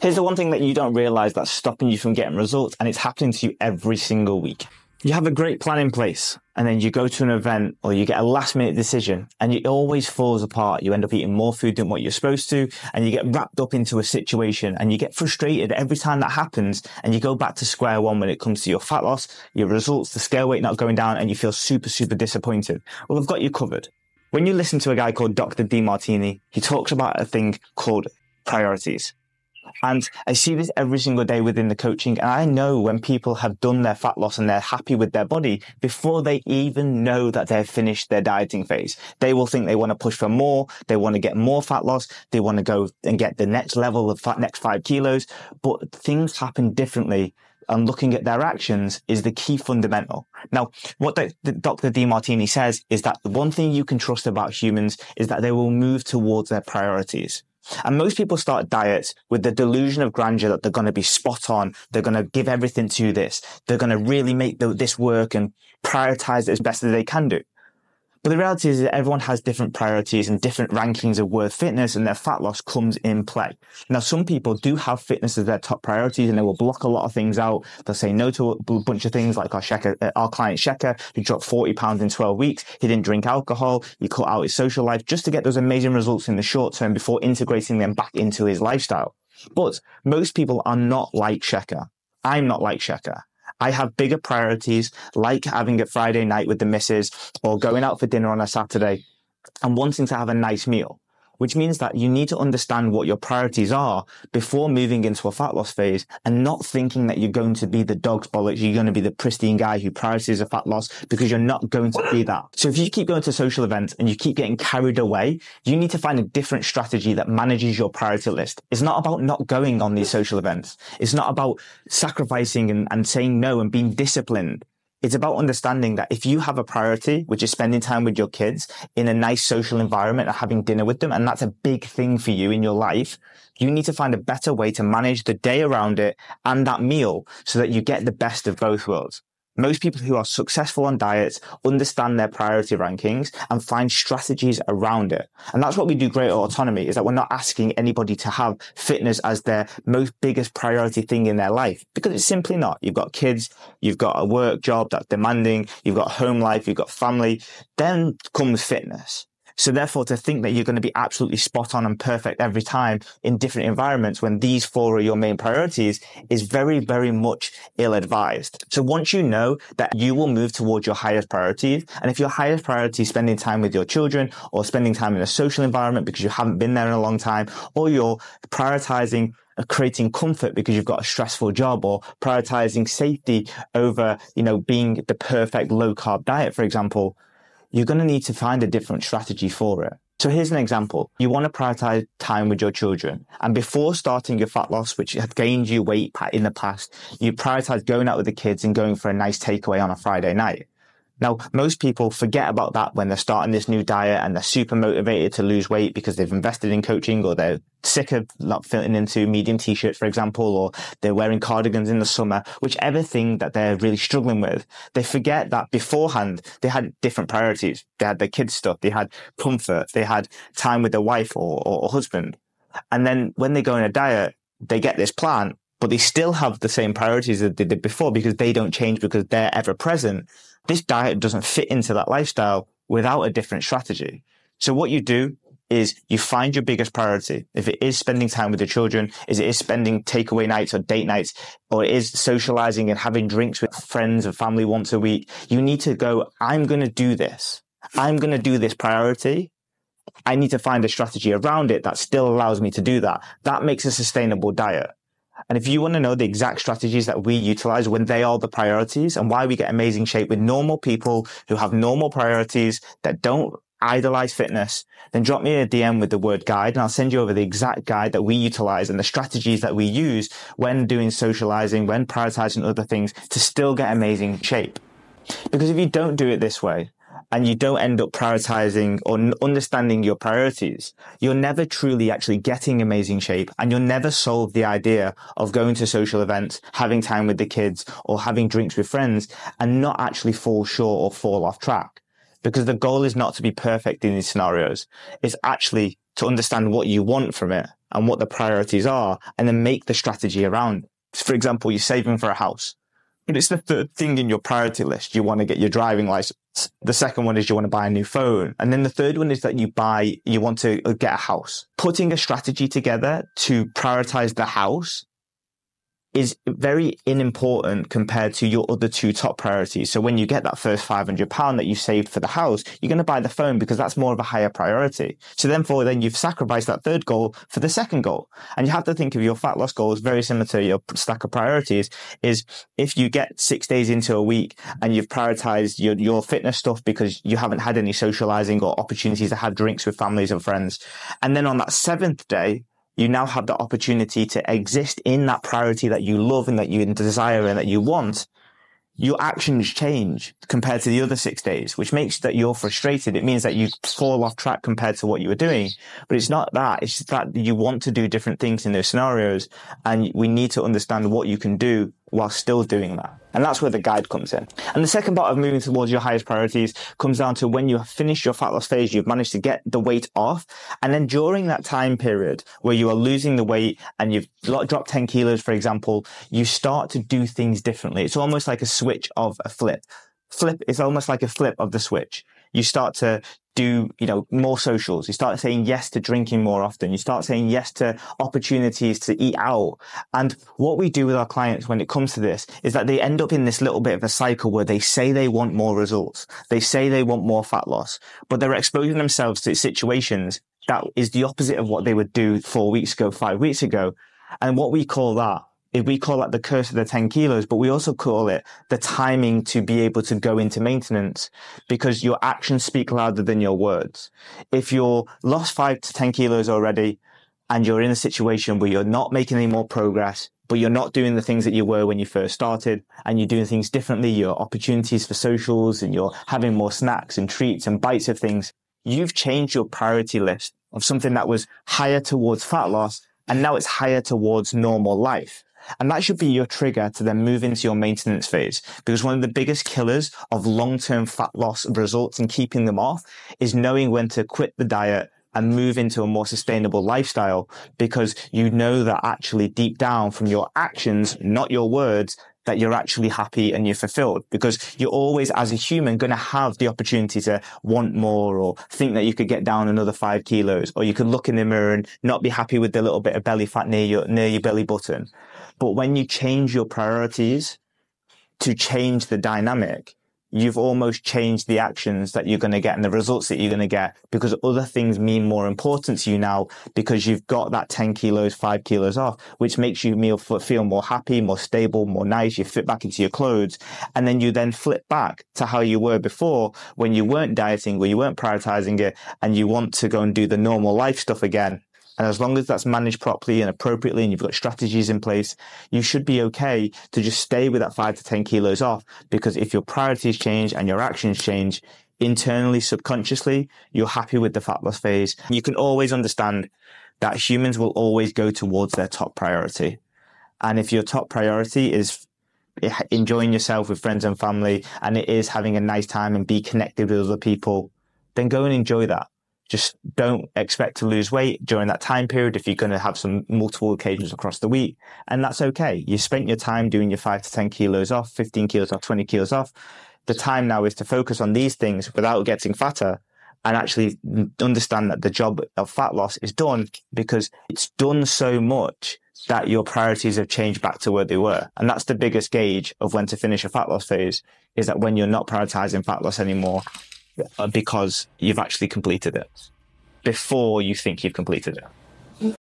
Here's the one thing that you don't realize that's stopping you from getting results, and it's happening to you every single week. You have a great plan in place, and then you go to an event or you get a last minute decision and it always falls apart. You end up eating more food than what you're supposed to, and you get wrapped up into a situation and you get frustrated every time that happens, and you go back to square one when it comes to your fat loss, your results, the scale weight not going down, and you feel super, super disappointed. Well, I've got you covered. When you listen to a guy called Dr. Demartini, he talks about a thing called priorities. And I see this every single day within the coaching. And I know when people have done their fat loss and they're happy with their body before they even know that they've finished their dieting phase, they will think they want to push for more. They want to get more fat loss. They want to go and get the next level of next 5 kilos. But things happen differently. And looking at their actions is the key fundamental. Now, what Dr. Demartini says is that the one thing you can trust about humans is that they will move towards their priorities. And most people start diets with the delusion of grandeur that they're going to be spot on. They're going to give everything to this. They're going to really make this work and prioritize it as best as they can do. But the reality is that everyone has different priorities and different rankings of worth fitness, and their fat loss comes in play. Now, some people do have fitness as their top priorities and they will block a lot of things out. They'll say no to a bunch of things, like our client Shekhar, who dropped 40 pounds in 12 weeks. He didn't drink alcohol. He cut out his social life just to get those amazing results in the short term before integrating them back into his lifestyle. But most people are not like Shekhar. I'm not like Shekhar. I have bigger priorities, like having a Friday night with the missus or going out for dinner on a Saturday and wanting to have a nice meal, which means that you need to understand what your priorities are before moving into a fat loss phase, and not thinking that you're going to be the dog's bollocks, you're going to be the pristine guy who prioritizes a fat loss, because you're not going to be that. So if you keep going to social events and you keep getting carried away, you need to find a different strategy that manages your priority list. It's not about not going on these social events. It's not about sacrificing and saying no and being disciplined. It's about understanding that if you have a priority, which is spending time with your kids in a nice social environment and having dinner with them, and that's a big thing for you in your life, you need to find a better way to manage the day around it and that meal so that you get the best of both worlds. Most people who are successful on diets understand their priority rankings and find strategies around it. And that's what we do great at Autonomy, is that we're not asking anybody to have fitness as their most biggest priority thing in their life, because it's simply not. You've got kids, you've got a work job that's demanding, you've got home life, you've got family, then comes fitness. So therefore, to think that you're going to be absolutely spot on and perfect every time in different environments when these 4 are your main priorities is very, very much ill-advised. So once you know that you will move towards your highest priorities, and if your highest priority is spending time with your children or spending time in a social environment because you haven't been there in a long time, or you're prioritizing creating comfort because you've got a stressful job, or prioritizing safety over, being the perfect low carb diet, for example, you're going to need to find a different strategy for it. So here's an example. You want to prioritize time with your children. And before starting your fat loss, which had gained you weight in the past, you prioritize going out with the kids and going for a nice takeaway on a Friday night. Now, most people forget about that when they're starting this new diet and they're super motivated to lose weight because they've invested in coaching, or they're sick of not fitting into medium t-shirts, for example, or they're wearing cardigans in the summer, whichever thing that they're really struggling with. They forget that beforehand they had different priorities. They had their kids' stuff, they had comfort, they had time with their wife or husband. And then when they go on a diet, they get this plan, but they still have the same priorities that they did before because they don't change, because they're ever present. This diet doesn't fit into that lifestyle without a different strategy. So what you do is you find your biggest priority. If it is spending time with the children, is it is spending takeaway nights or date nights, or it is socializing and having drinks with friends and family once a week, you need to go, I'm going to do this. I'm going to do this priority. I need to find a strategy around it that still allows me to do that. That makes a sustainable diet. And if you want to know the exact strategies that we utilize when they are the priorities, and why we get amazing shape with normal people who have normal priorities that don't idolize fitness, then drop me a DM with the word guide, and I'll send you over the exact guide that we utilize and the strategies that we use when doing socializing, when prioritizing other things to still get amazing shape. Because if you don't do it this way, and you don't end up prioritizing or understanding your priorities, you're never truly actually getting amazing shape, and you'll never solve the idea of going to social events, having time with the kids, or having drinks with friends, and not actually fall short or fall off track. Because the goal is not to be perfect in these scenarios. It's actually to understand what you want from it and what the priorities are, and then make the strategy around it. For example, you're saving for a house, but it's the third thing in your priority list. You want to get your driving license. The second one is you want to buy a new phone. And then the third one is that you want to get a house. Putting a strategy together to prioritize the house is very unimportant compared to your other two top priorities. So when you get that first £500 that you saved for the house, you're going to buy the phone because that's more of a higher priority. So then you've sacrificed that third goal for the second goal. And you have to think of your fat loss goals very similar to your stack of priorities. Is if you get 6 days into a week and you've prioritized your fitness stuff because you haven't had any socializing or opportunities to have drinks with families and friends. And then on that 7th day, you now have the opportunity to exist in that priority that you love and that you desire and that you want. Your actions change compared to the other 6 days, which makes that you're frustrated. It means that you fall off track compared to what you were doing. But it's not that. It's just that you want to do different things in those scenarios. And we need to understand what you can do while still doing that. And that's where the guide comes in. And the second part of moving towards your highest priorities comes down to when you have finished your fat loss phase, you've managed to get the weight off. And then during that time period where you are losing the weight and you've dropped 10 kilos, for example, you start to do things differently. It's almost like a switch of a flip. Flip is almost like a flip of the switch. You start to do, more socials. You start saying yes to drinking more often. You start saying yes to opportunities to eat out. And what we do with our clients when it comes to this is that they end up in this little bit of a cycle where they say they want more results. They say they want more fat loss, but they're exposing themselves to situations that is the opposite of what they would do 4 weeks ago, 5 weeks ago. And what we call that the curse of the 10 kilos, but we also call it the timing to be able to go into maintenance, because your actions speak louder than your words. If you're lost 5 to 10 kilos already and you're in a situation where you're not making any more progress, but you're not doing the things that you were when you first started, and you're doing things differently, your opportunities for socials, and you're having more snacks and treats and bites of things, you've changed your priority list of something that was higher towards fat loss, and now it's higher towards normal life. And that should be your trigger to then move into your maintenance phase, because one of the biggest killers of long-term fat loss results and keeping them off is knowing when to quit the diet and move into a more sustainable lifestyle, because you know that actually deep down from your actions, not your words, that you're actually happy and you're fulfilled, because you're always, as a human, going to have the opportunity to want more or think that you could get down another 5 kilos, or you could look in the mirror and not be happy with the little bit of belly fat near your belly button. But when you change your priorities to change the dynamic, you've almost changed the actions that you're going to get and the results that you're going to get, because other things mean more important to you now, because you've got that 10 kilos, 5 kilos off, which makes you feel more happy, more stable, more nice. You fit back into your clothes. And then you then flip back to how you were before, when you weren't dieting, where you weren't prioritizing it, and you want to go and do the normal life stuff again. And as long as that's managed properly and appropriately and you've got strategies in place, you should be okay to just stay with that 5 to 10 kilos off. Because if your priorities change and your actions change internally, subconsciously, you're happy with the fat loss phase. You can always understand that humans will always go towards their top priority. And if your top priority is enjoying yourself with friends and family, and it is having a nice time and be connected with other people, then go and enjoy that. Just don't expect to lose weight during that time period if you're going to have some multiple occasions across the week. And that's okay. You spent your time doing your 5 to 10 kilos off, 15 kilos off, 20 kilos off. The time now is to focus on these things without getting fatter, and actually understand that the job of fat loss is done, because it's done so much that your priorities have changed back to where they were. And that's the biggest gauge of when to finish a fat loss phase, is that when you're not prioritizing fat loss anymore, because you've actually completed it before you think you've completed it.